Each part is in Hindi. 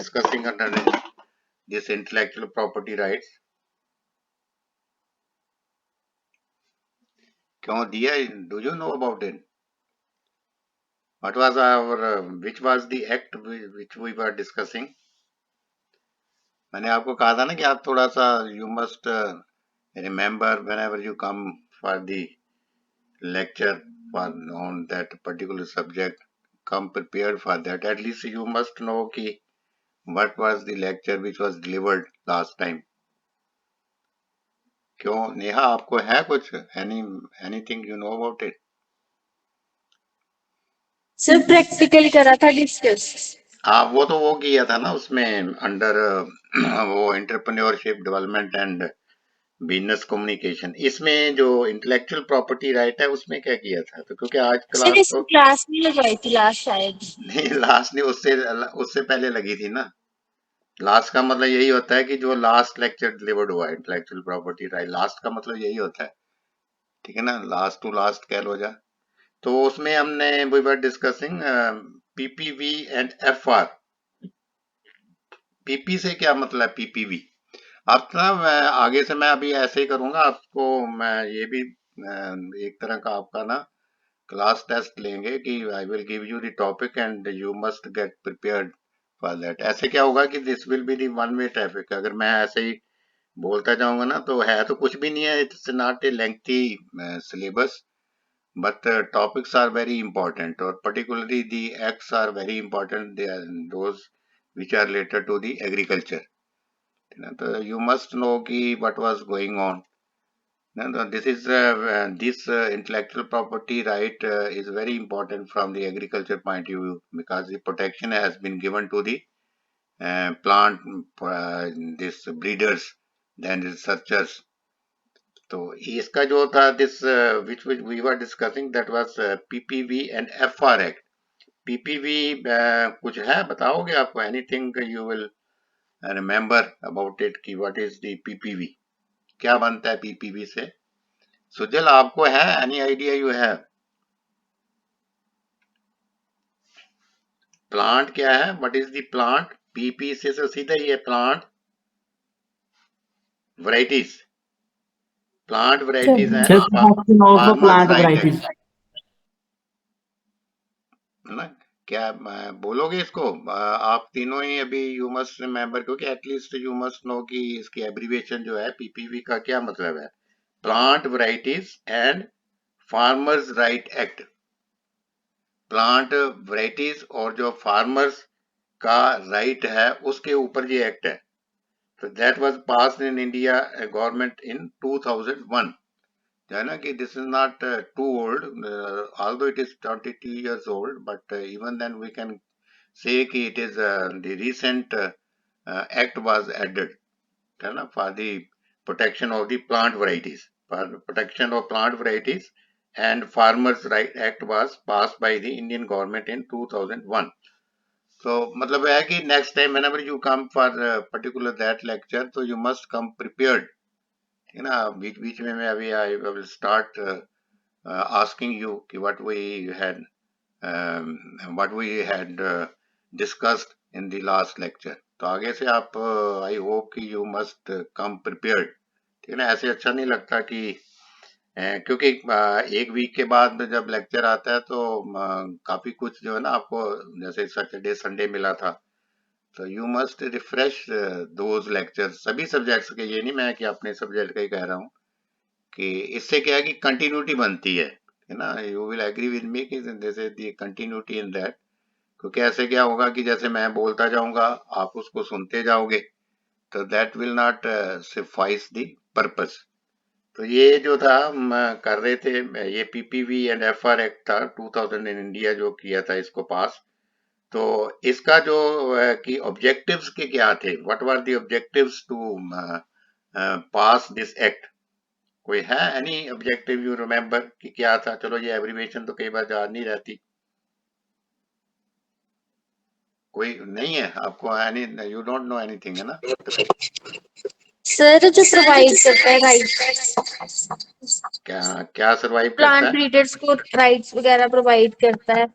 discussing under this intellectual property rights. क्यों दिया? Do you know about it? What was our which was the act which we were discussing? मैंने आपको कहा था ना कि आप थोड़ा सा you must remember whenever you come for the lecture for on that particular subject, come prepared for that. At least you must know कि what was the lecture which was delivered last time. क्यों नेहा, आपको है कुछ anything you know about it? Sir practical करा था डिस्कस। हाँ, वो तो वो किया था ना उसमें अंडर वो entrepreneurship development and business communication. इसमें जो इंटेलेक्चुअल प्रॉपर्टी राइट है उसमें क्या किया था? तो क्योंकि आज सर क्लास इसकी तो क्लास नहीं लगाई थी लास्ट शायद। नहीं, लास्ट नहीं, उससे पहले लगी थी ना। लास्ट का मतलब यही होता है कि जो लास्ट लेक्चर डिलीवर्ड हुआ है इंटेलेक्चुअल प्रॉपर्टी राइट, लास्ट का मतलब यही होता है, ठीक है ना, लास्ट टू लास्ट कह लो जा। तो उसमें हमने we were discussing PPV and FR. PP से क्या मतलब है? पीपीवी। अब ना मैं आगे से मैं अभी ऐसे ही करूंगा, आपको मैं ये भी एक तरह का आपका ना क्लास टेस्ट लेंगे कि I will give you the topic and you must get prepared for that. ऐसे क्या होगा कि this will be the one way traffic. अगर मैं ऐसे ही बोलता जाऊंगा ना तो है तो कुछ भी नहीं है, it's not a lengthy syllabus, but topics are very important, or particularly the acts are very important. They are those which are related to the agriculture. तो you must know कि what was going on. This is this intellectual property right is very important from the agriculture point of view, because the protection has been given to the plant this breeders, then researchers. तो इसका जो था this which we were discussing that was PPV and FR act. PPV कुछ है, बताओगे आपको? Anything you will remember about it कि व्हाट इज द पीपीवी, क्या बनता है पीपीवी से? सुजल, आपको है any idea you have? Plant क्या है? What is the plant? PP से तो सीधा ही है प्लांट वैरायटीज। प्लांट वैरायटीज है, फार्मर्स राइट है ना? क्या बोलोगे इसको? आप तीनों ही अभी यू मस्ट रिमेंबर, क्योंकि एटलीस्ट यू मस्ट नो कि इसकी एब्रीविएशन जो है पीपीवी का क्या मतलब है। Plant varieties and farmers right act. Plant varieties और जो फार्मर्स का राइट है उसके ऊपर ये एक्ट है। तो that was passed in India government in 2001, है ना, कि this is not too old, although it is 22 years old, but even then we can say कि it is the recent act was added, है ना, for the protection of the plant varieties, for protection of plant varieties, and farmers right act was passed by the Indian government in 2001. So मतलब है कि next time whenever you come for particular that lecture, so you must come prepared, है ना। बीच में मैं अभी I will start asking you कि what we had discussed in the last lecture. तो आगे से आप I hope कि you must come prepared, ठीक है ना। ऐसे अच्छा नहीं लगता कि क्योंकि एक वीक के बाद जब लेक्चर आता है तो काफी कुछ जो है ना आपको, जैसे सैटरडे संडे मिला था, तो you must refresh those lectures सभी सब्जेक्ट्स के। ये नहीं मैं कि अपने सब्जेक्ट का ही कह रहा हूँ, कि इससे क्या है कि कंटिन्यूटी बनती है ना। You will agree with me कि this is the continuity in that. क्योंकि ऐसे क्या होगा कि जैसे मैं बोलता जाऊंगा आप उसको सुनते जाओगे, तो that will not suffice the purpose. तो ये जो था हम कर रहे थे, ये पीपीवी एंड एफआर एक्ट था 2000 इन इंडिया जो किया था इसको पास। तो इसका जो कि ऑब्जेक्टिव्स के क्या थे, what were the objectives to pass this act? कोई है एनी ऑब्जेक्टिव यू रिमेंबर कि क्या था? चलो ये एब्रीविएशन तो कई बार याद नहीं रहती। कोई नहीं है आपको? Any you don't know anything, है ना? सर जो प्रोवाइड करता है राइट, क्या क्या सर्वाइव करता प्लांट है? ब्रीडर्स को राइट्स वगैरह प्रोवाइड करता है।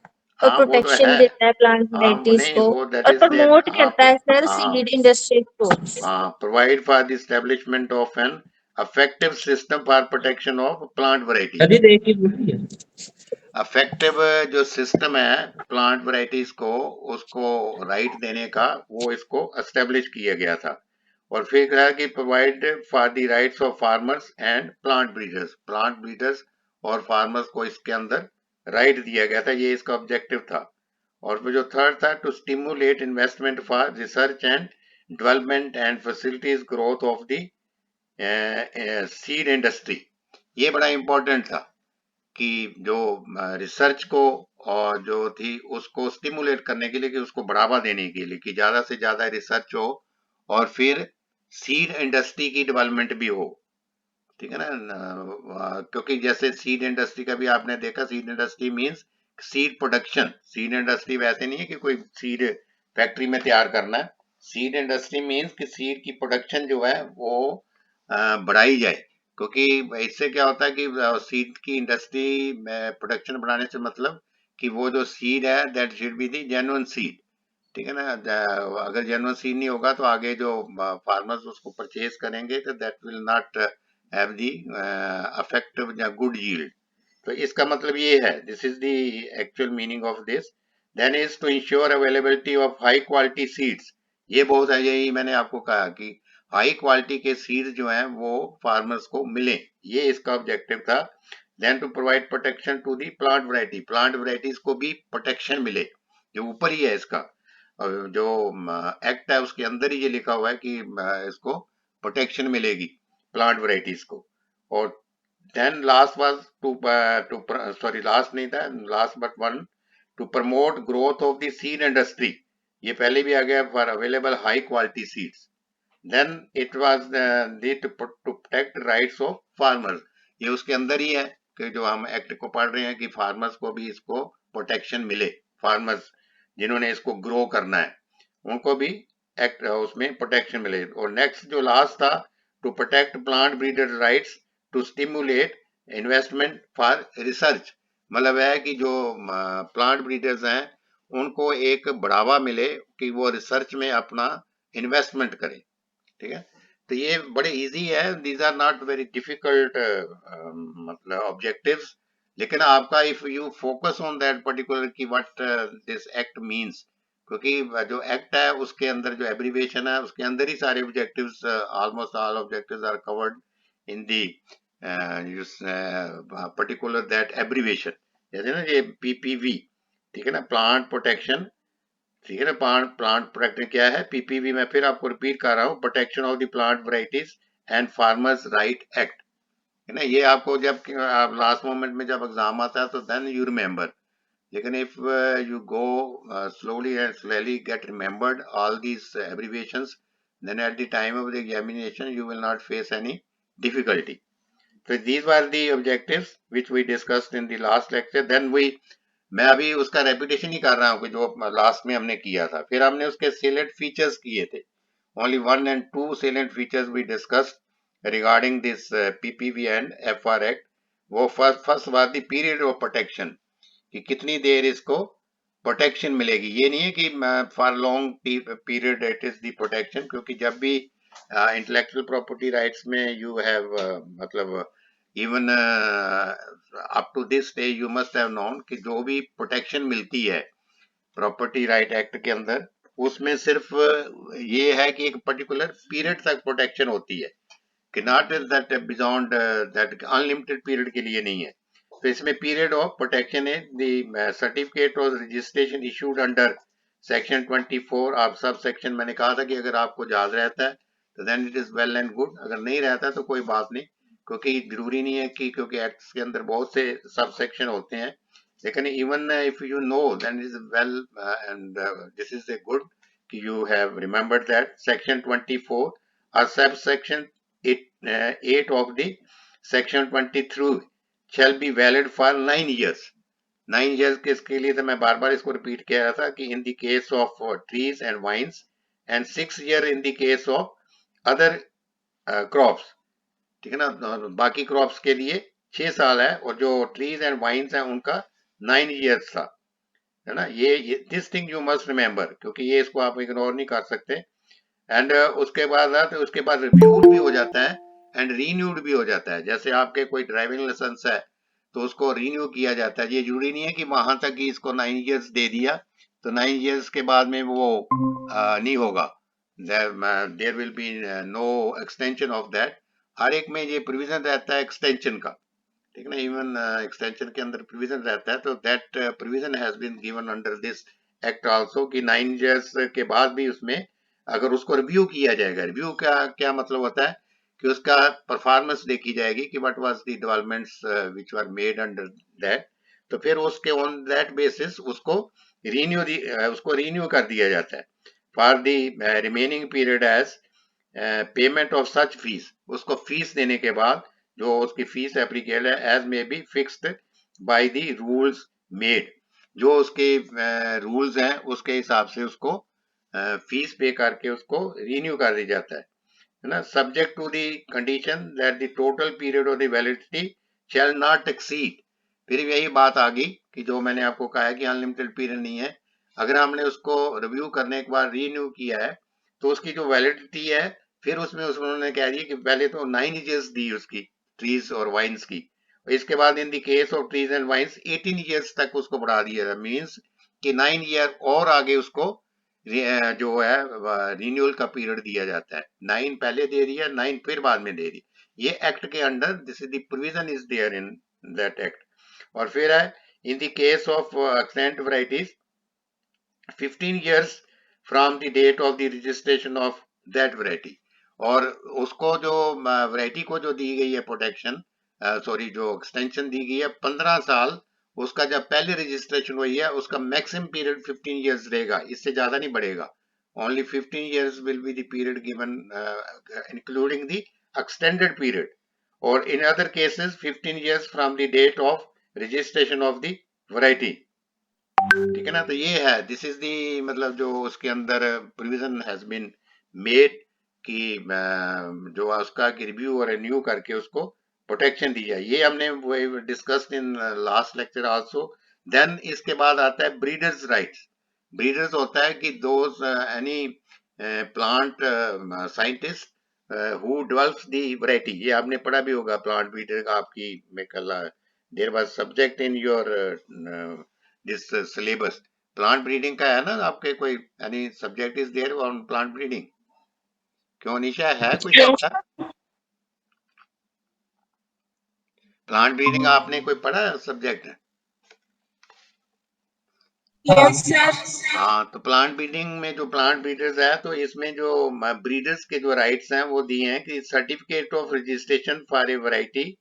और हाँ वो तो प्रोटेक्शन है। देता है प्लांट हाँ वैरायटीज नहीं को, वो दैट और इज देयर। प्रमोट हाँ करता है सर हाँ सीड इंडस्ट्री को। हाँ, provide for the establishment of an effective system for protection of plant varieties। अभी तो एक ही बोली है। अफेक्टिव जो सिस्टम है प्लांट वैरायटीज को, उसको राइट देने का, वो इसको एस्टेब्लिश किया गया था। और फिर कहा कि provide for the rights of farmers and plant breeders और फार्मर्स को इसके अंदर राइट दिया गया था, ये इसका ऑब्जेक्टिव था। और फिर जो थर्ड था, to stimulate investment for research and development and facilities growth of the seed industry. ये बड़ा इंपॉर्टेंट था कि जो रिसर्च को और जो थी उसको स्टिमुलेट करने के लिए, कि उसको बढ़ावा देने के लिए, कि ज्यादा से ज्यादा रिसर्च हो और फिर सीड इंडस्ट्री की डेवलपमेंट भी हो। ठीक है ना, क्योंकि जैसे सीड इंडस्ट्री का भी आपने देखा, seed industry means seed production. Seed industry वैसे नहीं है कि कोई सीड फैक्ट्री में तैयार करना है। सीड इंडस्ट्री मींस कि सीड की प्रोडक्शन जो है वो बढ़ाई जाए, क्योंकि इससे क्या होता है कि सीड की इंडस्ट्री में प्रोडक्शन बढ़ाने से मतलब कि वो जो सीड है that should be the genuine seed. ठीक है ना, अगर जेन्युइन सीड नहीं होगा तो आगे जो फार्मर्स उसको परचेज करेंगे तो that will not have the effective या गुड यील्ड। तो इसका मतलब ये है, this is the actual meaning of this. Then is to ensure availability of high quality seeds. ये बहुत है, यही मैंने आपको कहा कि हाई क्वालिटी के सीड्स जो हैं वो फार्मर्स को मिले, ये इसका ऑब्जेक्टिव था। Then to provide protection to the plant varieties को भी प्रोटेक्शन मिले, जो ऊपर ही है इसका। और जो एक्ट है उसके अंदर ही ये लिखा हुआ है कि इसको प्रोटेक्शन मिलेगी प्लांट वैरायटीज को। और then last was to sorry last नहीं था, last but one, to promote growth of the seed industry. ये पहले भी आ गया, for available high quality seeds. Then it was the to protect rights of farmers. ये उसके अंदर ही है कि जो हम एक्ट को पढ़ रहे हैं कि फार्मर्स को भी इसको प्रोटेक्शन मिले। फार्मर्स जिन्होंने इसको ग्रो करना है उनको भी एक्ट उसमें प्रोटेक्शन मिले। और नेक्स्ट जो लास्ट था, to protect plant breeder rights to stimulate investment for research. मतलब है कि जो प्लांट ब्रीडर्स हैं उनको एक बढ़ावा मिले कि वो रिसर्च में अपना इन्वेस्टमेंट करें। ठीक है, तो ये बड़े इजी है, these are not very difficult मतलब ऑब्जेक्टिव्स। लेकिन आपका if you focus on that particular की व्हाट दिस एक्ट मींस, क्योंकि जो एक्ट है उसके अंदर जो एब्रीविएशन है उसके अंदर ही सारे objectives, almost all objectives are covered in the particular that abbreviation. जैसे ना ये पीपीवी, ठीक है ना, प्लांट प्रोटेक्शन। ठीक है ना, प्लांट प्रोटेक्शन क्या है, पीपीवी। मैं फिर आपको रिपीट कर रहा हूँ, protection of the plant varieties and farmers right act. है ना, ये आपको जब लास्ट मोमेंट में जब एग्जाम आता है तो देन यू रिमेंबर। लेकिन if you go slowly and slowly get remembered all these abbreviations, then at the time of the examination you will not face any difficulty. So these were the objectives which we discussed in the last lecture. Then we, मैं अभी उसका रेपिटेशन ही कर रहा हूँ कि जो लास्ट में हमने किया था। फिर हमने उसके सेलेक्ट फीचर्स किए थे, only 1 and 2 salient features we discussed regarding this PPV and FR Act। वो first was the period of protection, कि कितनी देर इसको प्रोटेक्शन मिलेगी। ये नहीं है कि for long period it is the protection, क्योंकि जब भी इंटेलेक्चुअल प्रॉपर्टी राइट्स में यू हैव मतलब even up to this day you must have known कि जो भी प्रोटेक्शन मिलती है प्रॉपर्टी राइट एक्ट के अंदर, उसमें सिर्फ ये है कि एक पर्टिकुलर पीरियड तक प्रोटेक्शन होती है, कि not is that beyond that unlimited period के लिए नहीं है। तो इसमें पीरियड ऑफ प्रोटेक्शन है द सर्टिफिकेट और रजिस्ट्रेशन इशूड अंडर सेक्शन 24। आप सब सेक्शन मैंने कहा था कि अगर आपको याद रहता है तो then it is well and good, अगर नहीं रहता तो कोई बात नहीं, क्योंकि जरूरी नहीं है कि क्योंकि एक्ट्स के अंदर बहुत से सब सेक्शन होते हैं। लेकिन even if you know then is well and this is a good कि you have remembered that section 24 or subsection 8 of the section 23 shall be valid for 9 years। 9 years के इसके लिए तो मैं बार बार इसको रिपीट किया रहा था कि in the case of trees and vines and 6 year in the case of other crops। ठीक है ना, बाकी क्रॉप्स के लिए 6 साल है और जो ट्रीज एंड वाइन्स हैं उनका 9 years था। है ना। ये this thing you must remember, क्योंकि ये इसको आप इग्नोर नहीं कर सकते। एंड उसके बाद रिव्यूड भी हो जाता है एंड रीन्यूड भी हो जाता है। जैसे आपके कोई ड्राइविंग लाइसेंस है तो उसको रीन्यू किया जाता है। ये जरूरी नहीं है कि वहां तक ही इसको 9 इयर्स दे दिया तो 9 इयर्स के बाद में वो नहीं होगा। There will be no extension of that. हर एक में ये प्रोविजन रहता है एक्सटेंशन का, ठीक है ना। इवन एक्सटेंशन के अंदर प्रोविजन रहता है, तो that provision has been given under this act also कि 9 इयर्स के बाद भी उसमें अगर उसको रिव्यू किया जाएगा। रिव्यू का क्या मतलब होता है कि उसका परफॉर्मेंस देखी जाएगी कि what was the developments which were made under that. तो फिर उसके ऑन दैट बेसिस उसको रीन्यू कर दिया जाता है for the remaining period as payment of such fees. उसको फीस देने के बाद जो उसकी फीस एप्लीकेबल है as may be fixed by the rules made. जो उसके रूल्स हैं उसके हिसाब से उसको फीस पे करके उसको रिन्यू कर दिया जाता है ना। Subject to the condition that the total period of the validity shall not exceed. फिर यही बात आ गई कि जो मैंने आपको कहा है कि अनलिमिटेड पीरियड नहीं है। अगर हमने उसको रिव्यू करने के बाद रीन्यू किया है तो उसकी जो वैलिडिटी है फिर उसमें उन्होंने कह दिया कि पहले तो 9 इयर्स दी उसकी ट्रीज और वाइन्स की। इसके बाद in the case of trees and vines 18 years तक उसको बढ़ा दिया। मीन्स कि 9 ईयर और आगे उसको जो है रिन्यूअल का पीरियड दिया जाता है। 9 पहले दे दिया, 9 फिर बाद में दे दी। ये एक्ट के under this is the provision is there in that act. और फिर है in the case of extant varieties 15 years from the date of the registration of that variety। और उसको जो वैरायटी को जो दी गई है प्रोटेक्शन, सॉरी जो एक्सटेंशन दी गई है 15 साल, उसका जब पहले रजिस्ट्रेशन हुई है उसका मैक्सिमम पीरियड 15 years रहेगा, इससे ज्यादा नहीं बढ़ेगा। Only 15 years will be the period given including the extended period। और in other cases 15 years from the date of registration of the variety, ठीक है ना। तो ये है दिस इज दी मतलब जो उसके अंदर प्रोविजन हैज बीन मेड कि जो उसका रिव्यू और रिन्यू करके उसको प्रोटेक्शन दी जाए। ये हमने discussed in last lecture also. Then इसके बाद आता है ब्रीडर्स राइट्स। ब्रीडर्स होता है कि those any plant scientist who develops the variety. ये आपने पढ़ा भी होगा प्लांट ब्रीडर का आपकी में कल there was subject in your this syllabus. Plant breeding का है ना आपके कोई यानी subject is there on plant breeding? क्यों निशा, है कोई Yes, चैप्टर प्लांट ब्रीडिंग आपने कोई पढ़ा है सब्जेक्ट? yes, sir. हाँ, तो प्लांट ब्रीडिंग में जो प्लांट ब्रीडर्स है तो इसमें जो ब्रीडर्स के जो राइट्स हैं वो दिए हैं कि certificate of registration for a variety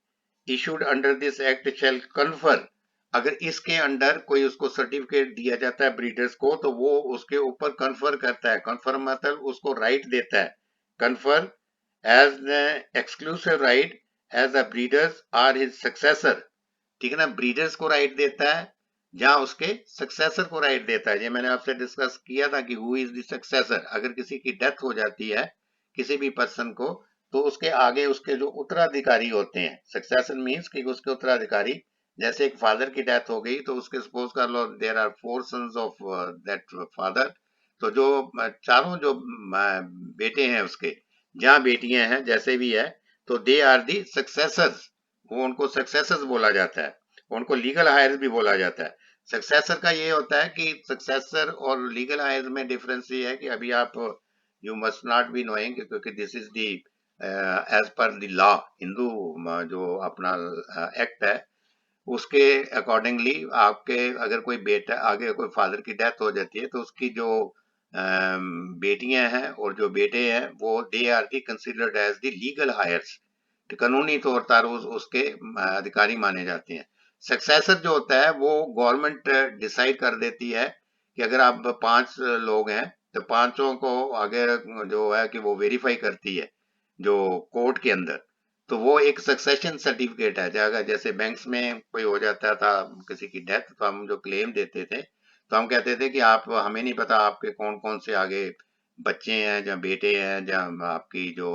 issued under this act shall confer. अगर इसके अंडर कोई उसको सर्टिफिकेट दिया जाता है ब्रीडर्स को तो वो उसके ऊपर कन्फर करता है। कन्फर मतलब उसको राइट देता है। Confer as exclusive right as the breeders are his successor. ठीक है ना। ब्रीडर्स को राइट देता है जहां उसके सक्सेसर को राइट देता है। ये मैंने आपसे डिस्कस किया था कि हु इज द सक्सेसर। अगर किसी की डेथ हो जाती है किसी भी पर्सन को तो उसके आगे उसके जो उत्तराधिकारी होते हैं, सक्सेसर मींस कि उसके उत्तराधिकारी। जैसे एक फादर की डेथ हो गई तो उसके सपोज कर लो there are 4 sons of that father. तो जो चारों जो बेटे हैं उसके, जहां बेटियां हैं जैसे भी है, तो दे आर दी सक्सेसर्स। वो उनको सक्सेसर्स बोला जाता है। उनको लीगल हायर भी बोला जाता है। सक्सेसर का ये होता है कि सक्सेसर और लीगल हायर में डिफरेंस ये है कि अभी आप you must not be knowing क्योंकि this is the as per the law. Hindu जो अपना एक्ट है उसके अकॉर्डिंगली आपके अगर कोई बेटा आगे कोई फादर की डेथ हो जाती है तो उसकी जो बेटियां हैं और जो बेटे हैं वो they are the considered as the legal heirs. कानूनी तौर पर उसके अधिकारी माने जाते हैं। सक्सेसर जो होता है वो गवर्नमेंट डिसाइड कर देती है कि अगर आप 5 लोग हैं तो पांचों को आगे जो है कि वो वेरीफाई करती है जो कोर्ट के अंदर। तो वो एक सक्सेशन सर्टिफिकेट है। जगह जैसे बैंक्स में कोई हो जाता था किसी की डेथ तो हम जो क्लेम देते थे तो हम कहते थे कि आप हमें नहीं पता आपके कौन कौन से आगे बच्चे हैं या बेटे हैं या आपकी जो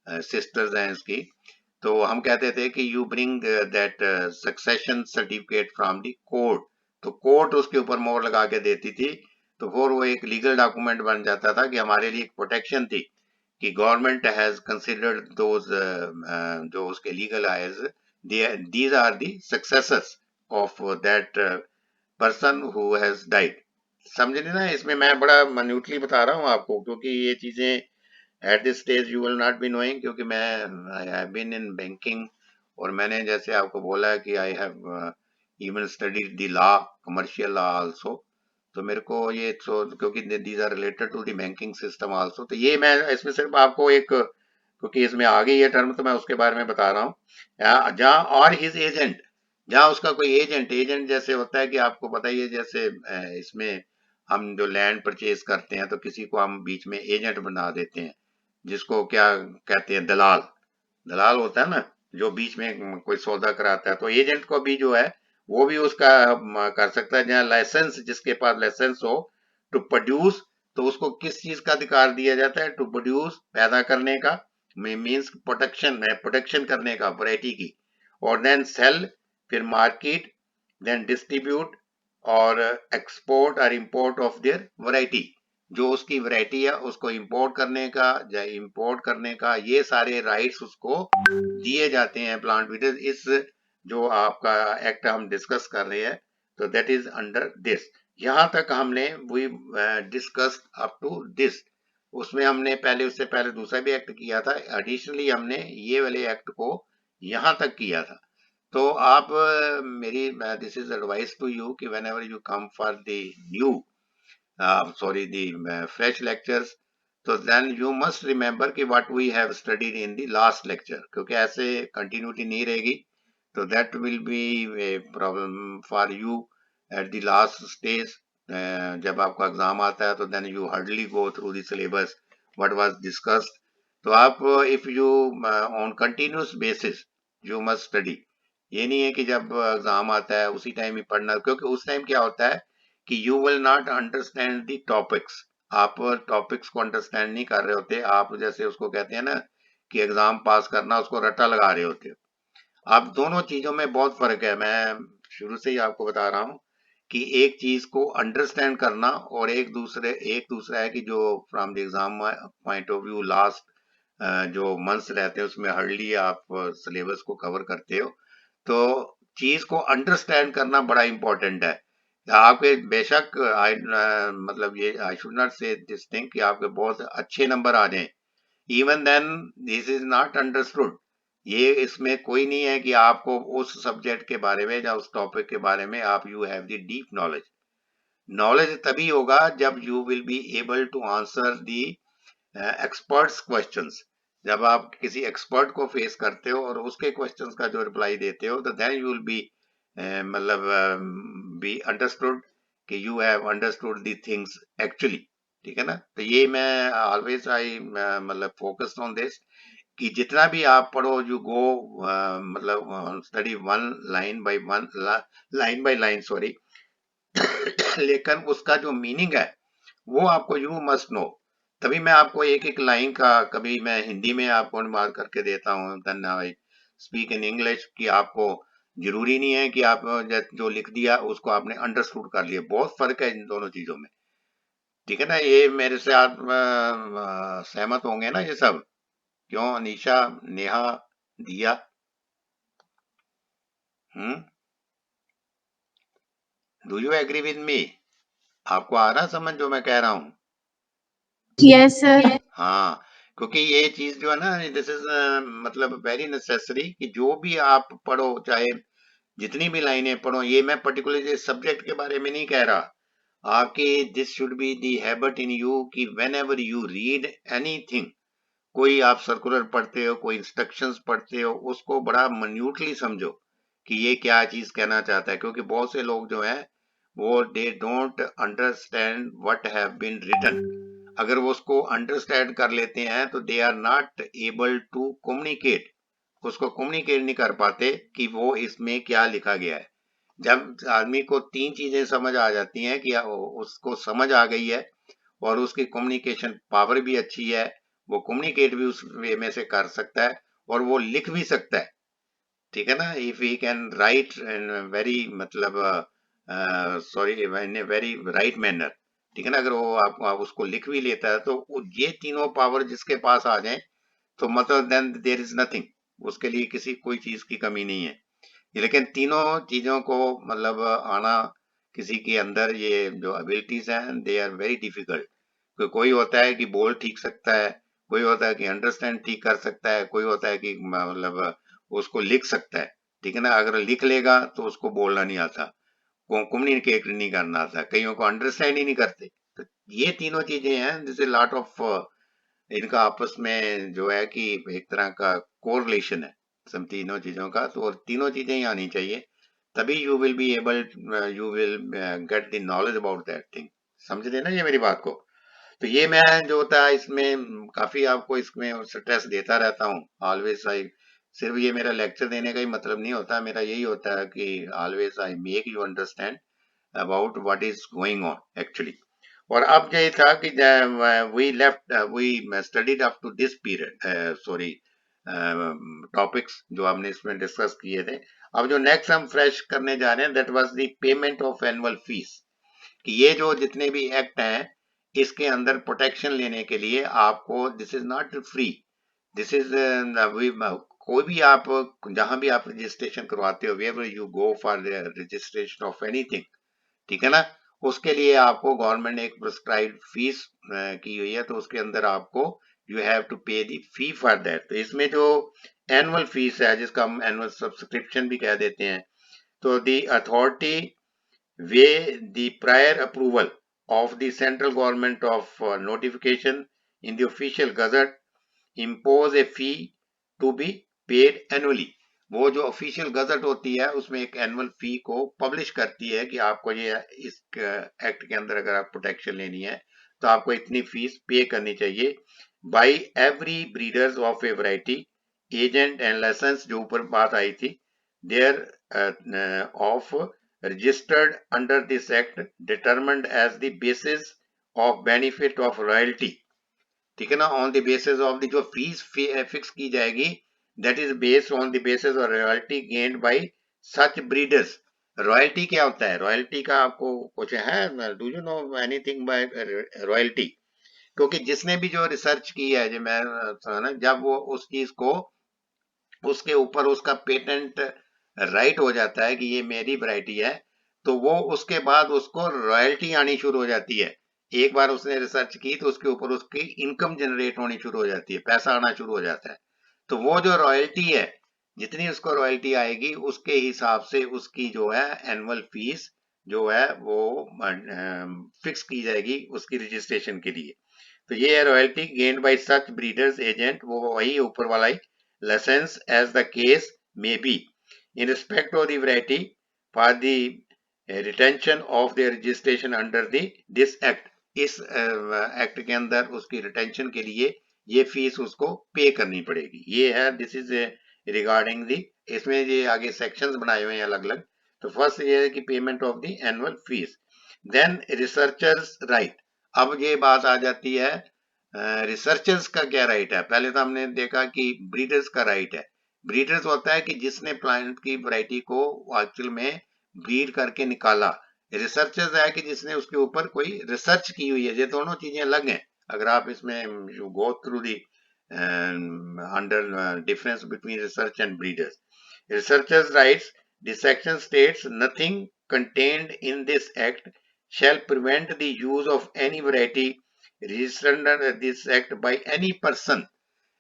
सिस्टर्स हैं इसकी। तो हम कहते थे कि you bring that succession certificate from the court. तो कोर्ट उसके ऊपर मोहर लगा के देती थी, तो फिर वो एक लीगल डॉक्यूमेंट बन जाता था कि हमारे लिए एक प्रोटेक्शन थी कि गवर्नमेंट हैज कंसिडर्ड दोज जो उसके legal heirs, these are the successors of that person who has died. समझे नहीं ना, इसमें मैं बड़ा मन्यूटली बता रहा हूँ आपको, क्योंकि ये चीजें at this stage you will not be knowing, क्योंकि मैं I have been in banking, और मैंने जैसे आपको बोला है कि I have even studied the law, commercial law also, तो मेरे को ये तो क्योंकि these are related to the banking system also, तो ये मैं इसमें सिर्फ आपको एक, क्योंकि इसमें आ गई ये टर्म तो मैं उसके बारे में बता रहा हूँ। जहाँ और हिज एजेंट, जहाँ उसका कोई एजेंट, एजेंट जैसे होता है कि आपको पता ही है, जैसे इसमें हम जो लैंड परचेज करते हैं तो किसी को हम बीच में एजेंट बना देते हैं, जिसको क्या कहते हैं, दलाल। दलाल होता है ना, जो बीच में कोई सौदा कराता है, तो एजेंट को भी जो है वो भी उसका कर सकता है। जहाँ लाइसेंस, जिसके पास लाइसेंस हो टू प्रोड्यूस, तो उसको किस चीज का अधिकार दिया जाता है, टू प्रोड्यूस, पैदा करने का, मीन्स प्रोटेक्शन है, प्रोटेक्शन करने का वैरायटी की, और देन सेल, फिर मार्केट, देन डिस्ट्रीब्यूट, और एक्सपोर्ट और इंपोर्ट ऑफ देयर वैरायटी, जो उसकी वैरायटी है उसको इंपोर्ट करने का, या इंपोर्ट करने का, ये सारे राइट्स उसको दिए जाते हैं प्लांट ब्रीडर्स। इस जो आपका एक्ट हम डिस्कस कर रहे हैं, तो दैट इज अंडर दिस। यहां तक हमने we discuss up to this. उसमें हमने पहले, उससे पहले दूसरा भी एक्ट किया था, एडिशनली हमने ये वाले एक्ट को यहां तक किया था। तो आप मेरी, this is advice to you कि whenever you come for the new, sorry, the fresh lectures, so then you must remember कि what we have studied in the last lecture, क्योंकि ऐसे continuity नहीं रहेगी, तो that will be a problem for you at the last stage। जब आपका एग्जाम आता है तो then you hardly go through the syllabus what was discussed। तो आप if you on continuous basis you must study। ये नहीं है कि जब एग्जाम आता है उसी टाइम ही पढ़ना, क्योंकि उस टाइम क्या होता है कि you will not understand the topics. आप टॉपिक्स को अंडरस्टैंड नहीं कर रहे होते, आप जैसे उसको कहते हैं ना कि एग्जाम पास करना, उसको रट्टा लगा रहे होते हो आप। दोनों चीजों में बहुत फर्क है, मैं शुरू से ही आपको बता रहा हूँ कि एक चीज को अंडरस्टैंड करना और एक दूसरा है कि जो from the exam point of view last जो मंथ्स रहते हैं उसमें हार्डली आप सिलेबस को कवर करते हो, तो चीज को अंडरस्टैंड करना बड़ा इंपॉर्टेंट है। आपके बेशक मतलब ये I should not say this thing कि आपके बहुत अच्छे नंबर आ जाएं, even then this is not understood. ये इसमें कोई नहीं है कि आपको उस सब्जेक्ट के बारे में या उस टॉपिक के बारे में आप you have the deep knowledge. Knowledge तभी होगा जब you will be able to answer the experts questions. जब आप किसी एक्सपर्ट को फेस करते हो और उसके क्वेश्चंस का जो रिप्लाई देते हो, तो देन यू विल बी मतलब बी अंडरस्टूड कि you have understood the things actually. ठीक है ना, तो ये मैं ऑलवेज आई मतलब फोकस ऑन दिस कि जितना भी आप पढ़ो यू गो मतलब study one line by line, sorry लेकिन उसका जो मीनिंग है वो आपको यू मस्ट नो। तभी मैं आपको एक एक लाइन का, कभी मैं हिंदी में आपको अनुवाद करके देता हूँ, then I speak in English, कि आपको जरूरी नहीं है कि आप जो लिख दिया उसको आपने अंडरस्टूड कर लिया, बहुत फर्क है इन दोनों चीजों में। ठीक है ना, ये मेरे से आप सहमत होंगे ना ये सब? क्यों Anisha, Neha, Diya? Hmm, do you agree with me? आपको आ रहा समझ जो मैं कह रहा हूँ? Yes, sir. हाँ, क्योंकि ये चीज जो है ना, दिस इज मतलब वेरी नेसेसरी कि जो भी आप पढ़ो, चाहे जितनी भी लाइनें पढ़ो, ये मैं पर्टिकुलरली सब्जेक्ट के बारे में नहीं कह रहा आपकी, this should be the habit in you कि whenever you read anything, कोई आप सर्कुलर पढ़ते हो, कोई इंस्ट्रक्शंस पढ़ते हो, उसको बड़ा मन्यूटली समझो कि ये क्या चीज कहना चाहता है, क्योंकि बहुत से लोग जो हैं वो they don't understand what have been written. अगर वो उसको अंडरस्टैंड कर लेते हैं तो they are not able to communicate, उसको कम्युनिकेट नहीं कर पाते कि वो इसमें क्या लिखा गया है। जब आदमी को तीन चीजें समझ आ जाती हैं कि उसको समझ आ गई है और उसकी कम्युनिकेशन पावर भी अच्छी है, वो कम्युनिकेट भी उस वे में से कर सकता है और वो लिख भी सकता है। ठीक है ना, if he can write in very मतलब sorry in a very right manner, ठीक है ना, अगर वो आप उसको लिख भी लेता है तो ये तीनों पावर जिसके पास आ जाए तो मतलब देन देयर इज नथिंग, उसके लिए किसी कोई चीज की कमी नहीं है। लेकिन तीनों चीजों को मतलब आना किसी के अंदर, ये जो एबिलिटीज हैं दे आर वेरी डिफिकल्ट। कोई होता है कि बोल ठीक सकता है, कोई होता है कि अंडरस्टैंड ठीक कर सकता है, कोई होता है कि मतलब उसको लिख सकता है, ठीक है ना, अगर लिख लेगा तो उसको बोलना नहीं आता, कम्युनिकेट नहीं करना आता, कईयों को अंडरस्टैंड ही नहीं करते। तो ये तीनों चीजें हैं, दिस इज लॉट ऑफ इनका आपस में जो है कि एक तरह का कोरिलेशन है सब तीनों चीजों का, तो और तीनों चीजें ही आनी चाहिए, तभी you will be able, you will get the knowledge about that thing. समझ रहे ना ये मेरी बात को? तो ये मैं जो होता है इसमें काफी आपको इसमें स्ट्रेस देता रहता हूँ ऑलवेज आई। सिर्फ ये मेरा लेक्चर देने का ही मतलब नहीं होता, मेरा यही होता है कि always I make you understand about what is going on actually. और अब ये था कि we studied up to this period, sorry topics जो हमने इसमें डिस्कस किए थे। अब जो नेक्स्ट हम फ्रेश करने जा रहे हैं that was the payment of annual fees, कि ये जो जितने भी एक्ट हैं इसके अंदर प्रोटेक्शन लेने के लिए आपको, this is not free, this is कोई भी आप जहां भी आप रजिस्ट्रेशन करवाते हो, where you go for registration of anything, ठीक है ना, उसके लिए आपको गवर्नमेंट ने एक प्रिस्क्राइब्ड फीस की हुई है, तो उसके अंदर आपको यू हैव टू पे दी फी फॉर दैट। तो इसमें जो एनुअल फीस है जिसका हम एनुअल सब्सक्रिप्शन भी कह देते हैं, तो the authority way the prior approval of the central government of notification in the official gazette impose a fee to be paid annually। वो जो ऑफिशियल गजट होती है उसमें एक एनुअल फी को पब्लिश करती है कि आपको ये इस एक्ट के अंदर अगर आप प्रोटेक्शन लेनी है तो आपको इतनी फीस पे करनी चाहिए by every breeders of a variety agent and license, जो ऊपर बात आई थी, there of registered under this act determined as the basis of benefit of royalty, ठीक है ना, on the basis of the जो फीस फिक्स की जाएगी that is based on the basis of royalty gained by such breeders. Royalty क्या होता है? रॉयल्टी का आपको कुछ है, do you know anything bye royalty? क्योंकि जिसने भी जो रिसर्च की है, जो मैं जब वो उस चीज को उसके ऊपर उसका पेटेंट राइट हो जाता है कि ये मेरी वैरायटी है, तो वो उसके बाद उसको रॉयल्टी आनी शुरू हो जाती है। एक बार उसने रिसर्च की तो उसके ऊपर उसकी इनकम जनरेट होनी शुरू हो जाती है, पैसा आना शुरू हो जाता है। तो वो जो रॉयल्टी है, जितनी उसको रॉयल्टी आएगी उसके हिसाब से उसकी जो है एनुअल फीस जो है वो फिक्स की जाएगी उसकी रजिस्ट्रेशन के लिए। तो ये है royalty gained by such breeders agent, वो वही ऊपर वाला ही license as the case may be in respect of the variety for the retention of the registration under the this act। इस एक्ट के अंदर उसकी रिटेंशन के लिए ये फीस उसको पे करनी पड़ेगी। ये है, दिस इज रिगार्डिंग दी, इसमें ये आगे सेक्शंस बनाए हुए हैं अलग अलग। तो फर्स्ट ये है कि payment of the annual fees, then researchers right. अब ये बात आ जाती है रिसर्चर्स का क्या राइट है। पहले तो हमने देखा कि ब्रीडर्स का राइट है। ब्रीडर्स होता है कि जिसने प्लांट की वैरायटी को एक्चुअल में ब्रीड करके निकाला। रिसर्चर्स है कि जिसने उसके ऊपर कोई रिसर्च की हुई है। ये दोनों चीजें अलग हैं। अगर आप इसमें you go through the under difference between research and breeders, researchers rights, this section states nothing contained in this act shall prevent the use of any variety registered under this act by any person।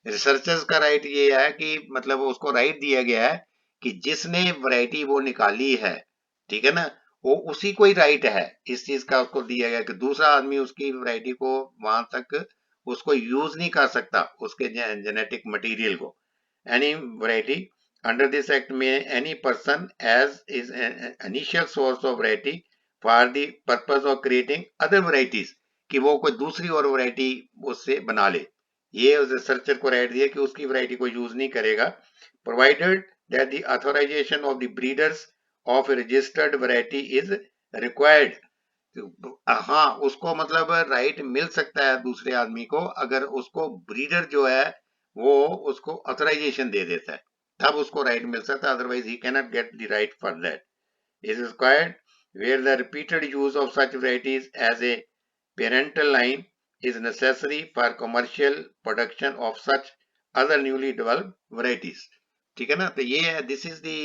Researchers का राइट ये है कि मतलब उसको राइट दिया गया है कि जिसने वैरायटी वो निकाली है, ठीक है ना, वो उसी को ही राइट है इस चीज का, उसको दिया गया कि दूसरा आदमी उसकी वैरायटी को वहां तक उसको यूज नहीं कर सकता, उसके जेनेटिक मटेरियल को। any variety under this act may any person as is an initial source of variety for the purpose of creating other varieties, कि वो कोई दूसरी और वैरायटी उससे बना ले। ये उस रिसर्चर को राइट दिया कि उसकी वैरायटी को यूज नहीं करेगा, provided that the authorisation of the breeders of registered variety is required. हाँ, उसको मतलब राइट मिल सकता है दूसरे आदमी को अगर उसको ब्रीडर जो है वो उसको ऑथराइजेशन दे देता है, तब उसको राइट मिल सकता है, otherwise he cannot get the right for that. Is required where the repeated use of such varieties as a parental line is necessary for commercial production of such other newly developed varieties. ठीक है ना, तो ये है, this is the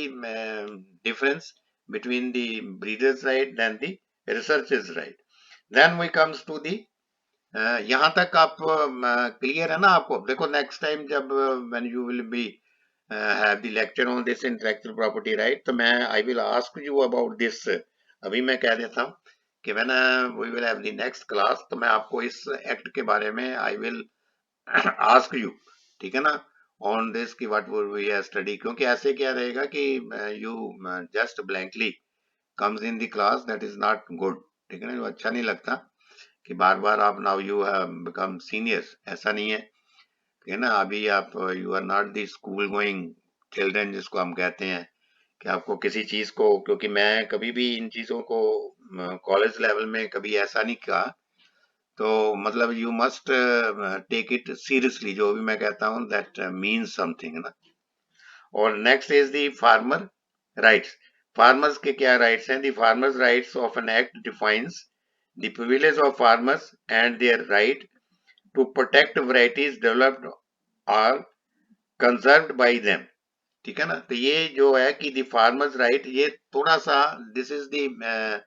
difference between the breeder's right and the researcher's right. Then we comes to the यहाँ तक आप क्लियर है ना आपको? देखो नेक्स्ट टाइम जब when you will be have the lecture on this intellectual property right, तो मैं I will ask you about this. अभी मैं कह देता हूँ कि when we will have the next class, तो मैं आपको इस एक्ट के बारे में I will ask you, ठीक है ना, on this कि what would we have study, क्योंकि ऐसे क्या रहेगा कि you just blankly comes in the class, that is not good, ठीक है ना, अच्छा नहीं लगता कि बार बार आप now you have become seniors, ऐसा नहीं है, ठीक है ना, अभी आप you are not the school going children जिसको हम कहते हैं कि आपको किसी चीज को, क्योंकि मैं कभी भी इन चीजों को कॉलेज लेवल में कभी ऐसा नहीं कहा, तो मतलब you must take it seriously, जो भी मैं कहता हूँ दैट मीन्स समथिंग, है ना। और next is the farmer rights. Farmers के क्या राइट्स हैं? The farmers rights of an act defines the privilege of farmers and their right to protect varieties developed or conserved by them, ठीक है ना। तो ये जो है कि द फार्मर्स राइट, ये थोड़ा सा दिस इज द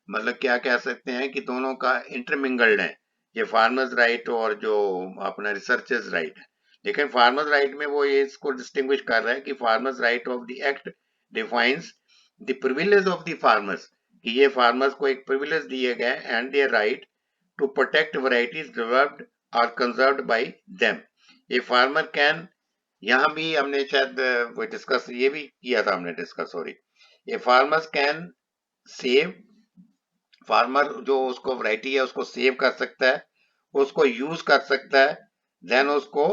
मतलब क्या कह सकते हैं कि दोनों का इंटरमिंगल्ड है, ये फार्मर्स राइट और जो अपना रिसर्चर्स राइट है। लेकिन फार्मर्स राइट में वो ये इसको डिस्टिंग्विश कर रहा है कि farmers right of the act defines the privilege of the farmers, कि ये फार्मर्स को एक प्रिविलेज दिए गए and their right to protect varieties developed और conserved by them. A farmer can, यहाँ भी हमने शायद वो डिस्कस ये भी किया था हमने discuss, sorry, A farmers can save, farmer जो उसको वैरायटी है उसको सेव कर सकता है, उसको यूज कर सकता है, देन उसको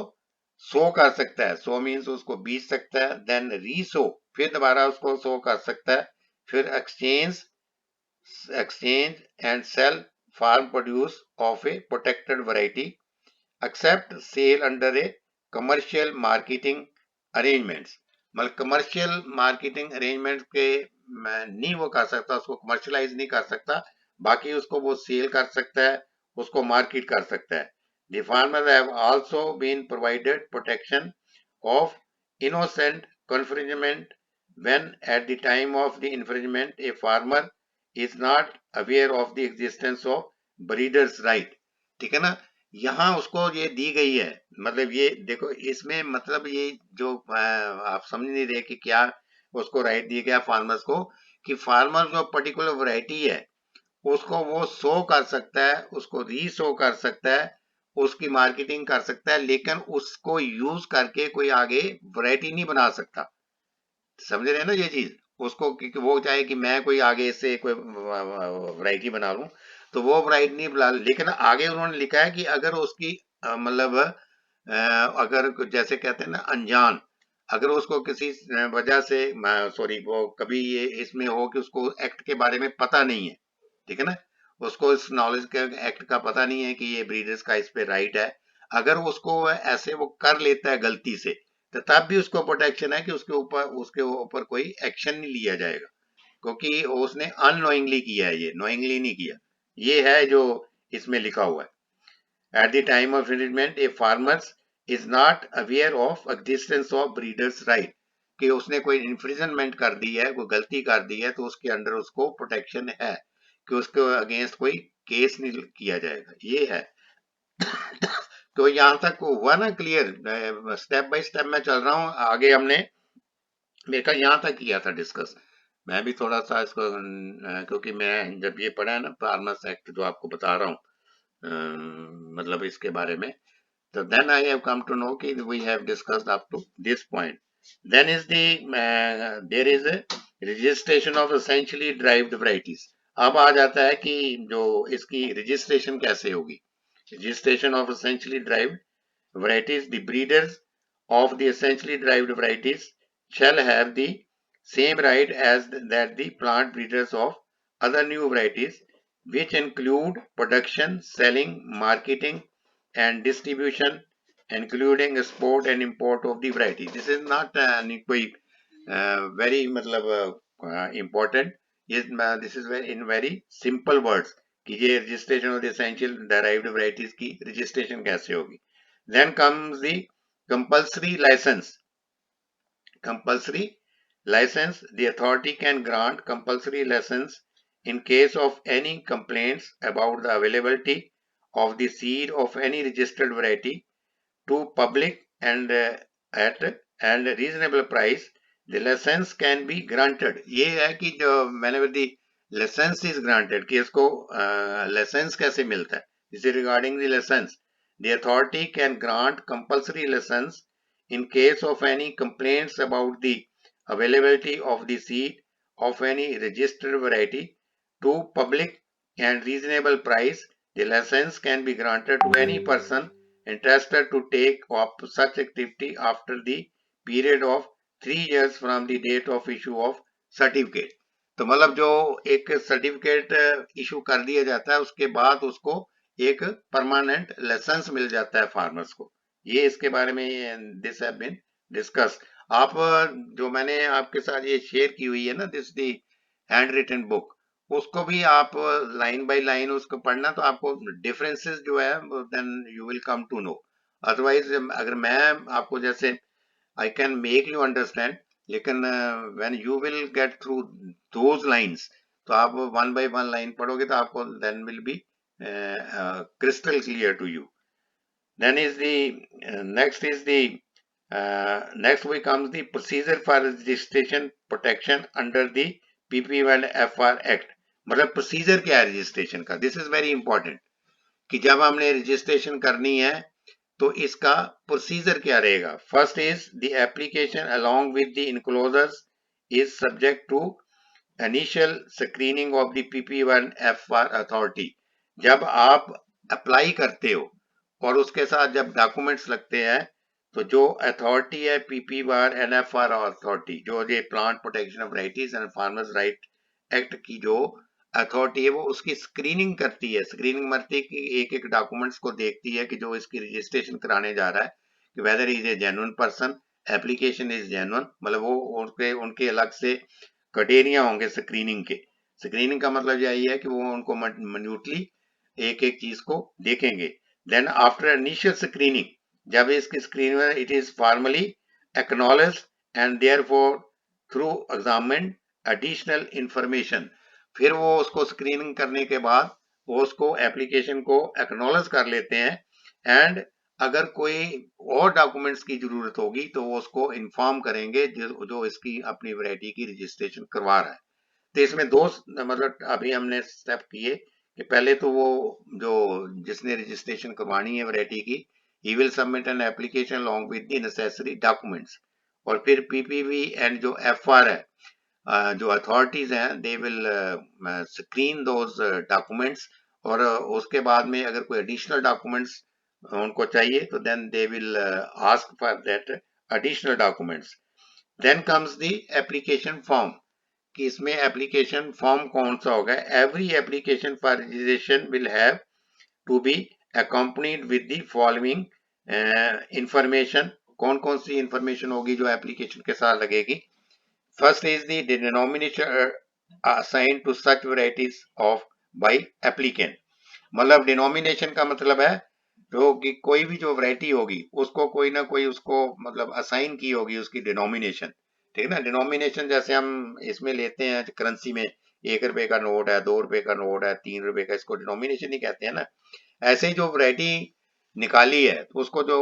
सो कर सकता है, सो मीन्स उसको बीज सकता है, देन रीसो, फिर दोबारा उसको सो कर सकता है, फिर exchange and sale farm produce of a protected variety except sale under a commercial marketing arrangements. मतलब कमर्शियल मार्केटिंग अरेंजमेंट के नहीं वो कर सकता, उसको कमर्शलाइज नहीं कर सकता, बाकी उसको वो सेल कर सकता है, उसको मार्केट कर सकता है। The farmer have also been provided protection of innocent infringement when at the time of the infringement a farmer is not aware of the existence of breeder's right, ठीक है ना। यहाँ उसको ये दी गई है, मतलब ये देखो इसमें मतलब ये जो आप समझ नहीं रहे कि क्या उसको राइट दिया गया फार्मर्स को, कि फार्मर जो पर्टिकुलर वैरायटी है उसको वो सो कर सकता है, उसको रीसो कर सकता है, उसकी मार्केटिंग कर सकता है, लेकिन उसको यूज करके कोई आगे वैरायटी नहीं बना सकता। समझ रहे हैं ना ये चीज, उसको कि वो चाहे कि मैं कोई आगे इससे कोई वैरायटी बना लूं, तो वो वैरायटी नहीं बना, लेकिन आगे उन्होंने लिखा है कि अगर उसकी मतलब अगर जैसे कहते हैं ना अनजान, अगर उसको किसी वजह से, सॉरी, वो कभी ये इसमें हो कि उसको एक्ट के बारे में पता नहीं है, ठीक है ना, उसको इस नॉलेज के एक्ट का पता नहीं है कि ये ब्रीडर्स का इस पे राइट है, अगर उसको ऐसे वो कर लेता है गलती से, तो तब भी उसको प्रोटेक्शन है कि उसके ऊपर कोई एक्शन नहीं लिया जाएगा, क्योंकि उसने अननोइंगली किया है, ये नोइंगली नहीं किया, ये है जो इसमें लिखा हुआ है। At the time of infringement, a farmer is not aware of existence of breeder's right, कि उसने कोई इन्फ्रिजनमेंट कर दी है, कोई गलती कर दी है, तो उसके अंडर उसको प्रोटेक्शन है कि उसके अगेंस्ट कोई केस नहीं किया जाएगा, ये है। तो यहां तक हुआ ना क्लियर? स्टेप बाय स्टेप मैं चल रहा हूं आगे, हमने मेरे ख्याल यहाँ तक किया था डिस्कस। मैं भी थोड़ा सा इसको क्योंकि मैं जब ये पढ़ा है ना फार्मर्स एक्ट जो आपको बता रहा हूँ, मतलब इसके बारे में, so then I have come to know कि we have discussed up to this point. Then is there is a registration of essentially derived varieties. अब आ जाता है कि जो इसकी रजिस्ट्रेशन कैसे होगी। Registration of essentially derived varieties, the breeders of the essentially derived varieties shall have the same right as that the plant breeders of other new varieties, which include production, selling, marketing, and distribution, including export and import of the variety. This is not कोई very मतलब important, this is in very simple words कि ये registration of the essential derived varieties की रजिस्ट्रेशन कैसे होगी. Then comes the compulsory license. Compulsory license. The authority can grant compulsory license in case of any complaints about the availability of the seed of any registered variety to public and at and reasonable price. The license can be granted. ये है कि जो whenever the license is granted कि इसको license कैसे मिलता है. This is regarding the license. The authority can grant compulsory license in case of any complaints about the availability of the seed of any registered variety to public and reasonable price. The license can be granted to any person interested to take up such activity after the period of 3 years from the date of issue of certificate. तो मतलब जो एक सर्टिफिकेट इशू कर दिया जाता है उसके बाद उसको एक परमानेंट लाइसेंस मिल जाता है फार्मर्स को. ये इसके बारे में दिस हैव बीन डिस्कस. आप जो मैंने आपके साथ ये शेयर की हुई है ना, this the hand written book, उसको भी आप लाइन बाय लाइन उसको पढ़ना तो आपको डिफरेंसेस जो है then you will come to know. Otherwise अगर मैं आपको जैसे I can make you understand, लेकिन when you will get through those lines तो आप वन बाय वन लाइन पढ़ोगे तो आपको then will be crystal clear to you. Then is the next is the next we comes the procedure for registration protection under the PPV FR Act. मतलब प्रोसीजर क्या है रजिस्ट्रेशन का. दिस इज वेरी इंपॉर्टेंट कि जब हमने रजिस्ट्रेशन करनी है तो इसका प्रोसीजर क्या रहेगा. First is the application along with the enclosures is subject to initial screening of the PP1 FR authority. जब आप अप्लाई करते हो और उसके साथ जब डॉक्यूमेंट्स लगते हैं तो जो अथॉरिटी है PPR NFR अथॉरिटी, जो ये plant protection of varieties and farmers right act की जो अथॉरिटी है वो उसकी स्क्रीनिंग करती है. स्क्रीनिंग मतलब कि एक एक डॉक्यूमेंट्स को देखती है कि जो इसकी रजिस्ट्रेशन कराने जा रहा है कि whether is a genuine person, application is genuine. मतलब वो उनके अलग से क्राइटेरिया होंगे स्क्रीनिंग के. स्क्रीनिंग का मतलब यही है कि वो उनको मिन्यूटली एक एक चीज को देखेंगे. देन आफ्टर इनिशियल स्क्रीनिंग, जब इसकी स्क्रीनिंग में it is formally acknowledged and therefore through examined additional information. फिर वो उसको स्क्रीनिंग करने के बाद वो उसको एप्लीकेशन को एक्नॉलेज कर लेते हैं एंड अगर कोई और डॉक्यूमेंट्स की जरूरत होगी तो वो उसको इन्फॉर्म करेंगे जो इसकी अपनी वैरायटी की रजिस्ट्रेशन करवा रहा है. तो इसमें दो मतलब अभी हमने स्टेप किए कि पहले तो वो जो जिसने रजिस्ट्रेशन करवानी है वैरायटी की, he will submit an application along with the necessary documents. और फिर PPV एंड जो FR है, जो अथॉरिटीज हैं, they will screen those documents. और उसके बाद में अगर कोई एडिशनल डॉक्यूमेंट्स उनको चाहिए तो then they will ask for that additional documents. Then comes the application form कि इसमें एप्लीकेशन फॉर्म कौन सा होगा. Every application for registration will have to be accompanied with the following information. कौन कौन सी इंफॉर्मेशन होगी जो एप्लीकेशन के साथ लगेगी. First is the denomination assigned to such varieties of by applicant. मतलब डिनोमिनेशन का मतलब है जो कि कोई भी जो वैरायटी होगी उसको कोई ना कोई उसको मतलब असाइन की होगी उसकी डिनोमिनेशन. ठीक है ना. डिनोमिनेशन जैसे हम इसमें लेते हैं करेंसी में, 1 रुपए का नोट है, 2 रुपए का नोट है, 3 रुपए का, इसको डिनोमिनेशन ही कहते हैं ना. ऐसे ही जो वैरायटी निकाली है तो उसको जो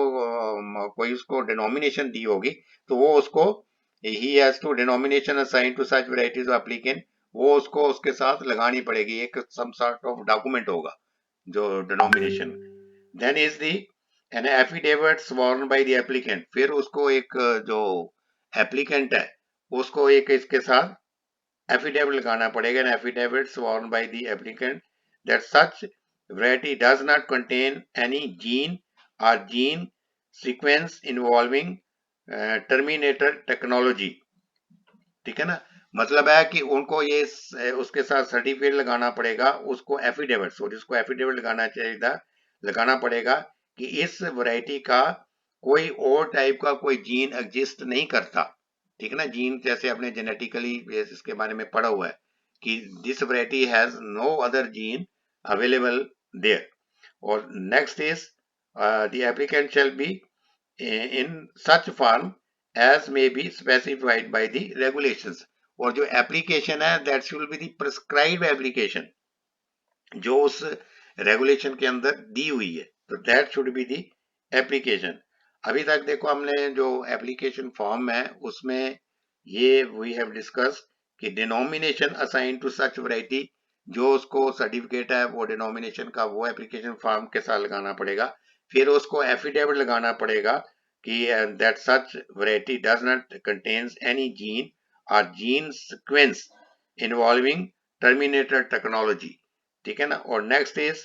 कोई उसको डिनोमिनेशन दी होगी तो वो उसको ही has to denomination assign to such varieties of applicant. वो उसको उसके साथ लगानी पड़ेगी, एक सम सॉर्ट ऑफ डॉक्यूमेंट होगा जो denomination. Then is the an affidavit sworn by the applicant. फिर उसको एक जो एप्लीकेंट है उसको एक इसके साथ एफिडेविट लगाना पड़ेगा. An affidavit sworn by the applicant that such variety does not contain any gene or gene sequence involving terminator technology. ठीक है ना. मतलब है कि उनको ये उसके साथ सर्टिफिकेट लगाना पड़ेगा, उसको एफिडेविट, सो जिसको एफिडेविट लगाना पड़ेगा कि इस वैरायटी का कोई और टाइप का कोई जीन एग्जिस्ट नहीं करता. ठीक है ना. जीन जैसे अपने जेनेटिकली इसके बारे में पढ़ा हुआ है कि this variety has no other gene available there. और next is the applicant shall be in such form as may be specified by the regulations। और जो एप्लीकेशन है that should be the prescribed application जो उस रेगुलेशन के अंदर दी हुई है, तो that should be the application. अभी तक देखो हमने जो एप्लीकेशन फॉर्म है उसमें ये वी हैव डिस्कस कि denomination assign to such variety, जो उसको सर्टिफिकेट है वो डिनोमिनेशन का वो एप्लीकेशन फॉर्म के साथ लगाना पड़ेगा। फिर उसको एफिडेविट लगाना पड़ेगा कि that such variety does not contains any gene और gene sequence involving terminator technology, ठीक है ना। और next is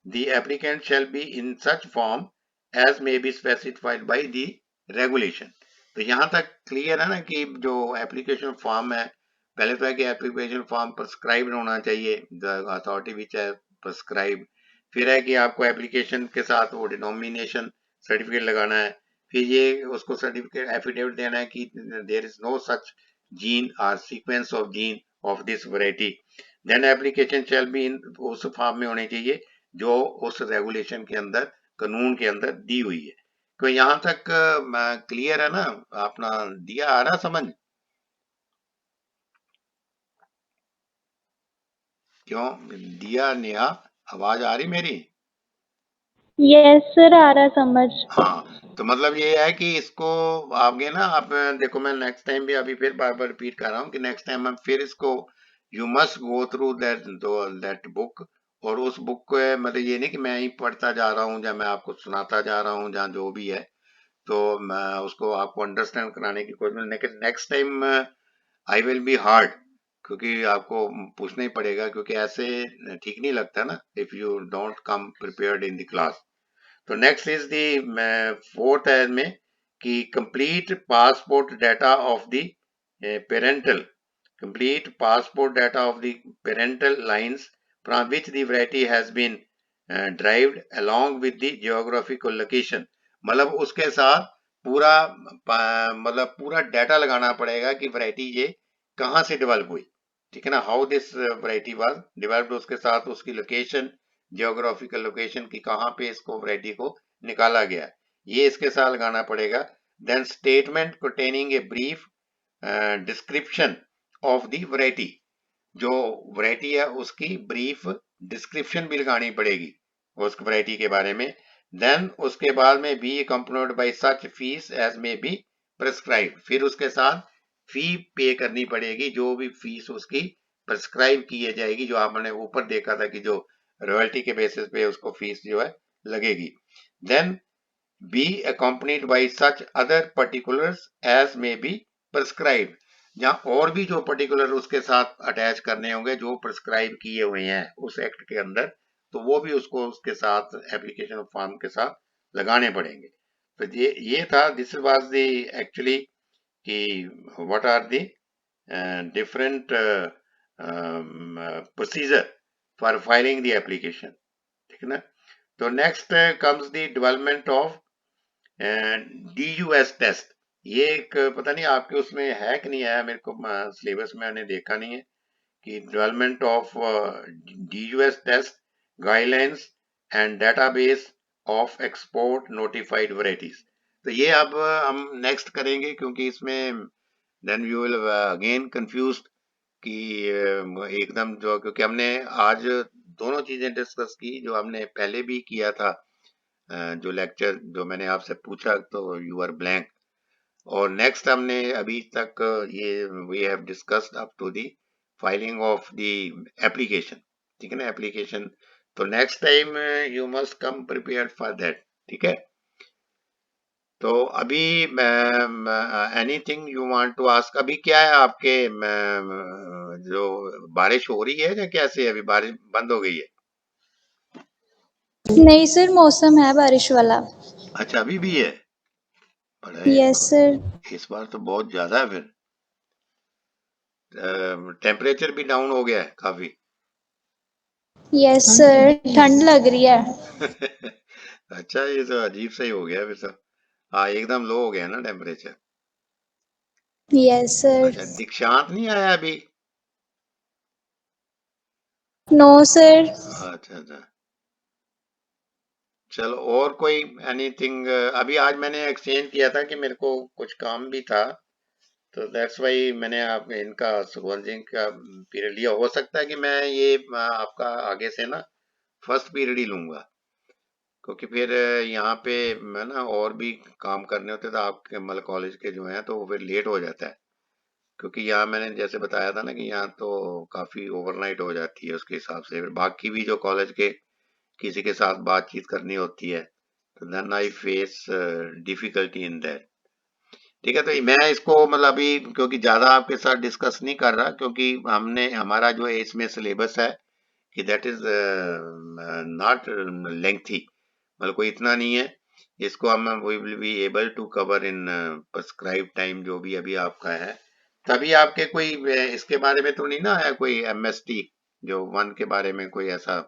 the applicant shall be in such form as may be specified by the regulation. तो यहाँ तक क्लियर है ना कि जो एप्लीकेशन फॉर्म है, पहले तो है कि एप्लीकेशन फॉर्म प्रिस्क्राइब्ड होना चाहिए, द अथॉरिटी विच है प्रिस्क्राइब। फिर है कि आपको एप्लीकेशन के साथ वो डिनोमिनेशन सर्टिफिकेट लगाना है। फिर ये उसको सर्टिफिकेट एफिडेविट देना है कि there is no such gene और sequence of gene of this variety. Then application shall be in उस फॉर्म में होनी चाहिए जो उस रेगुलेशन के अंदर, कानून के अंदर दी हुई है। तो यहाँ तक क्लियर है ना, अपना दिया आ रहा समझ? क्यों दिया नेहा, आवाज आ रही मेरी? यस सर, आ रहा समझ। हाँ, तो मतलब ये है कि इसको आगे ना आप देखो, मैं नेक्स्ट टाइम भी अभी फिर बार बार रिपीट कर रहा हूँ कि नेक्स्ट टाइम हम फिर इसको you must go through that book. और उस बुक को मतलब ये नहीं कि मैं ही पढ़ता जा रहा हूँ या मैं आपको सुनाता जा रहा हूँ या जो भी है, तो मैं उसको आपको अंडरस्टैंड कराने की कोशिश, लेकिन next time I will be hard, क्योंकि आपको पूछना ही पड़ेगा, क्योंकि ऐसे ठीक नहीं लगता ना if you don't come prepared in the class. तो नेक्स्ट इज द फोर्थ है में कि complete passport data of the parental, complete passport data of the parental lines from which the variety has been derived along with the geographical location। मतलब उसके साथ पूरा मतलब पूरा डाटा लगाना पड़ेगा कि वैरायटी ये कहाँ से डेवलप हुई, ठीक है ना, how this variety was developed, उसके साथ उसकी लोकेशन, जियोग्राफिकल लोकेशन की कहाँ पे इसको वैरायटी को निकाला गया, ये इसके साथ लगाना पड़ेगा। Then statement containing a brief description of the variety, जो वैरायटी है उसकी ब्रीफ डिस्क्रिप्शन भी लगानी पड़ेगी उस वैरायटी के बारे में। देन उसके बाद में be accompanied by such fees as में बी प्रिस्क्राइब, फिर उसके साथ फी पे करनी पड़ेगी, जो भी फीस उसकी प्रिस्क्राइब की जाएगी, जो आपने ऊपर देखा था कि जो रॉयल्टी के बेसिस पे उसको फीस जो है लगेगी। Then be accompanied by such other particulars as may be prescribed, जहां और भी जो पर्टिकुलर उसके साथ अटैच करने होंगे जो प्रिस्क्राइब किए हुए हैं उस एक्ट के अंदर, तो वो भी उसको उसके साथ एप्लीकेशन फॉर्म के साथ लगाने पड़ेंगे। तो ये था, दिस वाज द एक्चुअली कि what are the different procedure for filing the application, ठीक है ना। तो next comes the development of DUS test. ये एक पता नहीं आपके उसमें है कि नहीं है, मेरे को सिलेबस में मैंने देखा नहीं है कि development of DUS test guidelines and database of export notified varieties. तो ये अब हम नेक्स्ट करेंगे, क्योंकि इसमें then you will again confuse कि एकदम जो, क्योंकि हमने आज दोनों चीजें डिस्कस की जो हमने पहले भी किया था, जो लेक्चर जो मैंने आपसे पूछा तो यू आर ब्लैंक। और नेक्स्ट हमने अभी तक ये we have discussed up to the filing of the application, ठीक है ना, एप्लीकेशन। तो next time you must come prepared for that, ठीक है। तो अभी anything you want to ask, अभी क्या है आपके जो बारिश हो रही है या कैसे है, अभी बारिश बंद हो गई है? नहीं सर, मौसम है बारिश वाला। अच्छा अभी भी है? बड़ा यस सर। इस बार तो बहुत ज्यादा है फिर, टेम्परेचर भी डाउन हो गया है काफी। यस सर, ठंड लग रही है। अच्छा ये तो अजीब सा ही हो गया फिर तो। हाँ एकदम लो हो गया ना टेम्परेचर। Yes sir. अच्छा दीक्षांत नहीं आया अभी? No sir. अच्छा अच्छा, चलो और कोई एनीथिंग? अभी आज मैंने एक्सचेंज किया था कि मेरे को कुछ काम भी था, तो दैट्स वाई मैंने आप इनका सुपरवाइजिंग का पीरियड लिया। हो सकता है कि मैं ये आपका आगे से ना फर्स्ट पीरियड ही लूंगा, क्योंकि फिर यहाँ पे मैं ना और भी काम करने होते थे आपके मतलब कॉलेज के जो हैं, तो वो फिर लेट हो जाता है। क्योंकि यहाँ मैंने जैसे बताया था ना कि यहाँ तो काफी ओवरनाइट हो जाती है, उसके हिसाब से फिर बाकी भी जो कॉलेज के किसी के साथ बातचीत करनी होती है, तो then I face difficulty in that. ठीक है, तो मैं इसको मतलब अभी क्योंकि ज्यादा आपके साथ डिस्कस नहीं कर रहा, क्योंकि हमने हमारा जो है इसमें सिलेबस है कि दैट इज नॉट लेंथी, मतलब कोई इतना नहीं है। इसको हम we will be able to cover in prescribe time जो भी अभी आपका है। तभी आपके कोई इसके बारे में तो नहीं ना है कोई एमएसटी जो वन के बारे में कोई ऐसा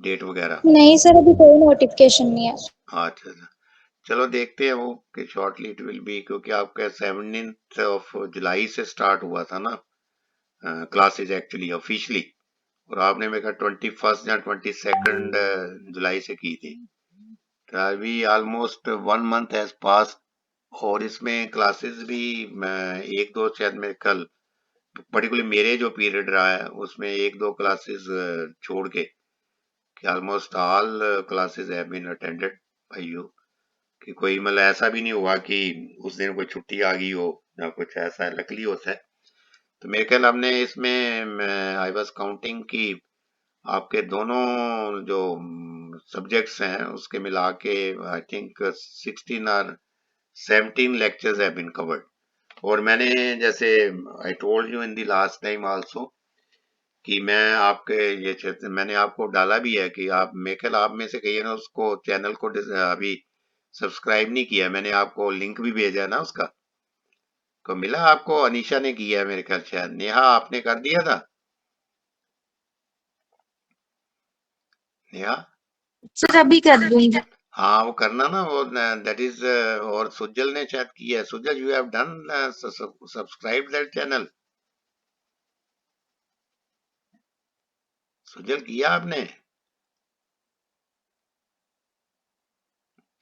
डेट वगैरह? नहीं सर, अभी कोई नोटिफिकेशन नहीं है। अच्छा अच्छा, चलो देखते हैं वो कि शॉर्टली इट विल बी, क्योंकि आपका 17th ऑफ जुलाई से स्टार्ट हुआ था ना क्लासेज एक्चुअली ऑफिशियली, और आपने मेरे ख्याल 21st या 22nd जुलाई से की थी। तो अभी ऑलमोस्ट 1 मंथ हैज पास, और इसमें क्लासेस भी एक दो शायद मेरे कल पर्टिकुलर मेरे जो पीरियड रहा है उसमें एक दो क्लासेस छोड़ के कि almost all classes have been attended by you. कि कोई मतलब ऐसा भी नहीं हुआ कि उस दिन कोई छुट्टी आ गई हो या कुछ ऐसा लकली होता है। तो मेरे ख्याल हमने इसमें आई वाज काउंटिंग कि आपके दोनों जो सब्जेक्ट्स हैं उसके मिला के आई थिंक 16 और 17 लेक्चर्स हैव बीन कवर्ड। और मैंने जैसे I told you in the last time also कि मैं आपके ये क्षेत्र मैंने आपको डाला भी है कि आप मेरे ख्याल आप में से कहिए ना उसको चैनल को अभी सब्सक्राइब नहीं किया। मैंने आपको लिंक भी भेजा है ना उसका, को मिला आपको? अनीशा ने किया है मेरे ख्याल, शायद नेहा आपने कर दिया था। नेहा, सर अभी कर दूंगी। हाँ वो करना ना वो दैट इज। और सुजल ने शायद किया है। Sujal you have done subscribe that channel? Sujal किया आपने?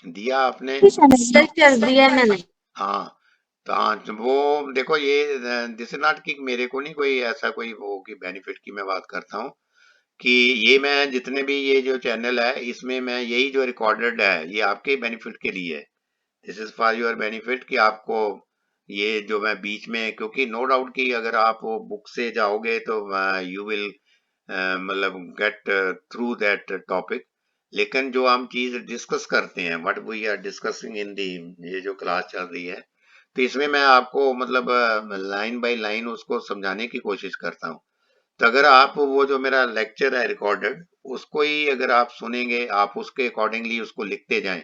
दिया आपने? सर कर दिया मैंने। हाँ, तो हाँ तो वो देखो ये दिस इज नॉट कि मेरे को नहीं कोई ऐसा कोई वो की बेनिफिट की मैं बात करता हूँ कि ये मैं जितने भी ये जो चैनल है इसमें मैं यही जो रिकॉर्डेड है ये आपके बेनिफिट के लिए है। This is for your benefit कि आपको ये जो मैं बीच में, क्योंकि नो डाउट कि अगर आप वो बुक से जाओगे तो यू विल मतलब गेट थ्रू दैट टॉपिक। लेकिन जो हम चीज डिस्कस करते हैं what we are discussing in the ये जो क्लास चल रही है, तो इसमें मैं आपको मतलब लाइन बाय लाइन उसको समझाने की कोशिश करता हूँ। तो अगर आप वो जो मेरा लेक्चर है रिकॉर्डेड उसको ही अगर आप सुनेंगे, आप उसके अकॉर्डिंगली उसको लिखते जाएं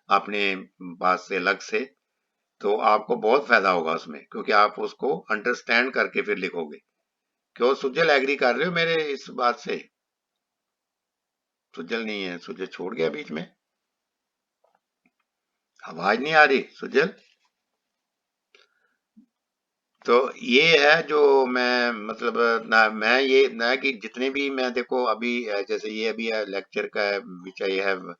अपने पास से अलग से, तो आपको बहुत फायदा होगा उसमें, क्योंकि आप उसको अंडरस्टैंड करके फिर लिखोगे। क्यों सुजल, एग्री कर रहे हो मेरे इस बात से? सुजल नहीं है, सुजल छोड़ गया बीच में, आवाज नहीं आ रही सुजल। तो ये है जो मैं मतलब ना मैं ये ना कि जितने भी मैं देखो अभी जैसे ये अभी लेक्चर का विच आई हैव,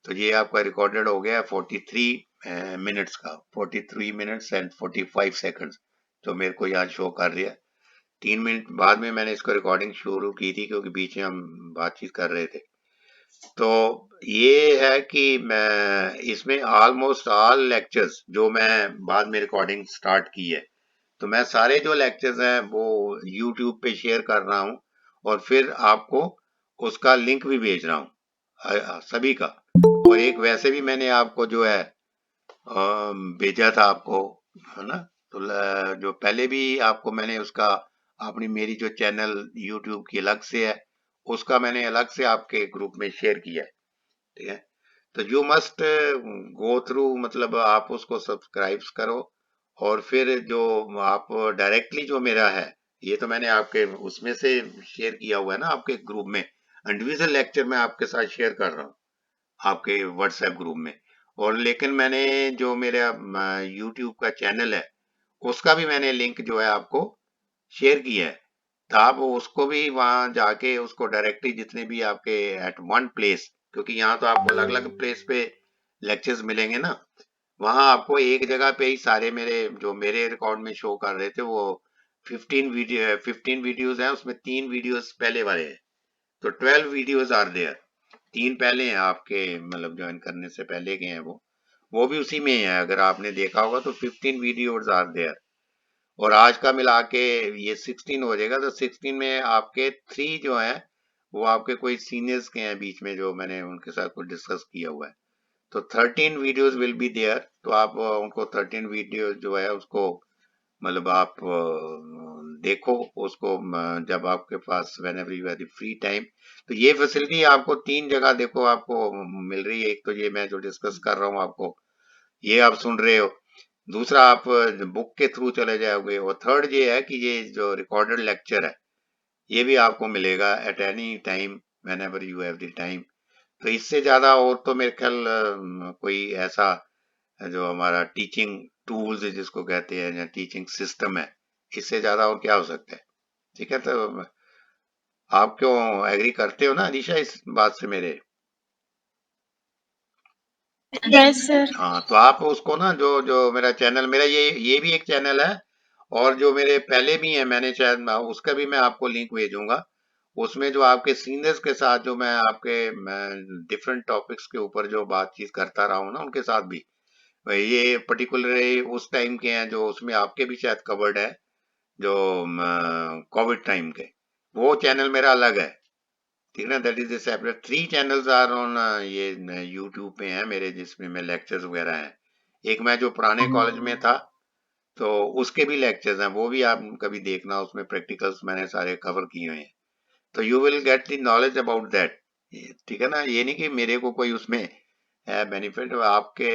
तो ये आपका रिकॉर्डेड हो गया 43 मिनट्स का, 43 मिनट्स एंड 45 सेकंड्स जो मेरे को यहाँ शो कर रही है। 3 मिनट बाद में मैंने इसको रिकॉर्डिंग शुरू की थी क्योंकि बीच में हम बातचीत कर रहे थे। तो ये है कि मैं इसमें ऑलमोस्ट ऑल लेक्चर्स जो मैं बाद में रिकॉर्डिंग स्टार्ट की है, तो मैं सारे जो लेक्चर्स हैं वो यूट्यूब पे शेयर कर रहा हूँ, और फिर आपको उसका लिंक भी भेज रहा हूँ सभी का। और एक वैसे भी मैंने आपको जो है भेजा था आपको, है ना? तो जो पहले भी आपको मैंने उसका अपनी मेरी जो चैनल यूट्यूब की अलग से है उसका मैंने अलग से आपके ग्रुप में शेयर किया है। ठीक है, तो यू मस्ट गो थ्रू, मतलब आप उसको सब्सक्राइब करो, और फिर जो आप डायरेक्टली जो मेरा है ये तो मैंने आपके उसमें से शेयर किया हुआ है ना आपके ग्रुप में, इंडिविजुअल लेक्चर मैं आपके साथ शेयर कर रहा हूँ आपके व्हाट्सएप ग्रुप में। और लेकिन मैंने जो मेरा यूट्यूब का चैनल है उसका भी मैंने लिंक जो है आपको शेयर किया है। तो आप उसको भी वहां जाके उसको डायरेक्टली जितने भी आपके एट वन प्लेस, क्योंकि यहाँ तो आपको अलग अलग प्लेस पे लेक्चर्स मिलेंगे ना, वहां आपको एक जगह पे ही सारे मेरे जो मेरे रिकॉर्ड में शो कर रहे थे वो 15 वीडियोस हैं, उसमें 3 वीडियोस पहले वाले हैं, तो 12 वीडियोस आर देयर। 3 पहले हैं आपके मतलब ज्वाइन करने से पहले के हैं वो भी उसी में है, अगर आपने देखा होगा तो 15 वीडियोस आर देयर। और आज का मिला के ये 16 हो जाएगा, तो 16 में आपके 3 जो है वो आपके कोई सीनियर्स के हैं बीच में जो मैंने उनके साथ कुछ डिस्कस किया हुआ है, तो 13 वीडियोस विल बी देयर। तो आप उनको 13 वीडियो जो है उसको मतलब आप देखो उसको, जब आपके पास whenever you have free time. तो ये फैसिलिटी आपको 3 जगह देखो आपको मिल रही है। एक तो ये मैं जो डिस्कस कर रहा हूँ आपको, ये आप सुन रहे हो। दूसरा आप बुक के थ्रू चले जाओगे। और थर्ड ये है कि ये जो रिकॉर्डेड लेक्चर है ये भी आपको मिलेगा at any time when ever you have the time. तो इससे ज्यादा और तो मेरे ख्याल कोई ऐसा जो हमारा टीचिंग टूल्स जिसको कहते हैं या टीचिंग सिस्टम है, इससे ज्यादा और क्या हो सकता है। ठीक है, तो आप क्यों एग्री करते हो ना अलीशा इस बात से मेरे? Yes sir. हाँ, तो आप उसको ना जो जो मेरा चैनल, मेरा ये भी एक चैनल है, और जो मेरे पहले भी है मैंने शायद उसका भी मैं आपको लिंक भेजूंगा। उसमें जो आपके सीनियर्स के साथ जो मैं आपके डिफरेंट टॉपिक्स के ऊपर जो बातचीत करता रहा हूँ ना उनके साथ भी, ये पर्टिकुलरली उस टाइम के हैं जो उसमें आपके भी शायद कवर्ड है, जो कोविड टाइम के। वो चैनल मेरा अलग है, ठीक है ना। That is separate. 3 channels are on ये यूट्यूब पे हैं मेरे, जिसमें मैं लेक्चर्स वगैरह हैं। एक मैं जो पुराने कॉलेज में था तो उसके भी लेक्चर्स हैं, वो भी आप कभी देखना, उसमें प्रैक्टिकल्स मैंने सारे कवर किए हुए हैं। तो you will get the knowledge about that. ठीक है ना, ये नहीं कि मेरे को कोई उसमें है बेनिफिट, आपके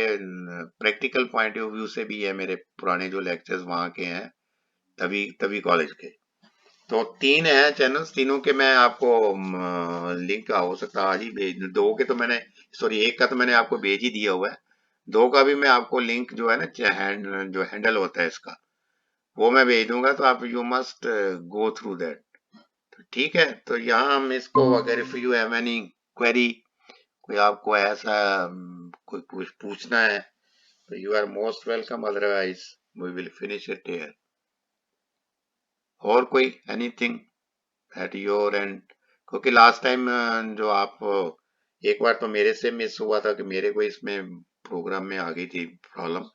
प्रैक्टिकल पॉइंट ऑफ व्यू से भी है मेरे पुराने जो लेक्चर्स वहाँ के हैं, तभी तभी कॉलेज के। तो 3 है चैनल्स, तीनों के मैं आपको लिंक हो सकता है आज ही भेज दूं। 2 के तो मैंने, सॉरी 1 का तो मैंने आपको भेज ही दिया हुआ है। 2 का भी मैं आपको लिंक जो है ना जो हैंडल होता है इसका, वो मैं भेज दूंगा, तो आप you must go through that. ठीक है, तो यहाँ हम इसको, अगर if you have any query, कोई आपको ऐसा कोई कुछ पूछना है तो you are most welcome, otherwise we will finish it here. और कोई एनीथिंग एट योर एंड? क्योंकि लास्ट टाइम जो आप एक बार तो मेरे से मिस हुआ था कि मेरे को इसमें प्रोग्राम में आ गई थी प्रॉब्लम,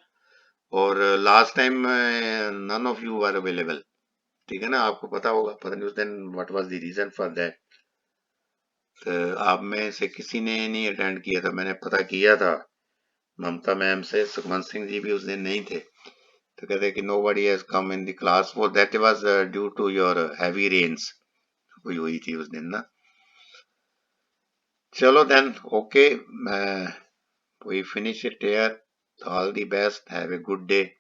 और last time none of you are available. ठीक है ना, आपको पता होगा, पता नहीं उस दिन what was the reason for that. तो आप में से किसी ने नहीं अटेंड किया था, मैंने पता किया था ममता मैम से, सुखमन सिंह जी भी उस दिन नहीं थे, तो कहते कि nobody has come in the class, वो that was due to your heavy rains हुई हुई थी उस दिन ना। चलो then, okay, we finish it here. All the best, have a good day.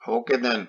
Okay then.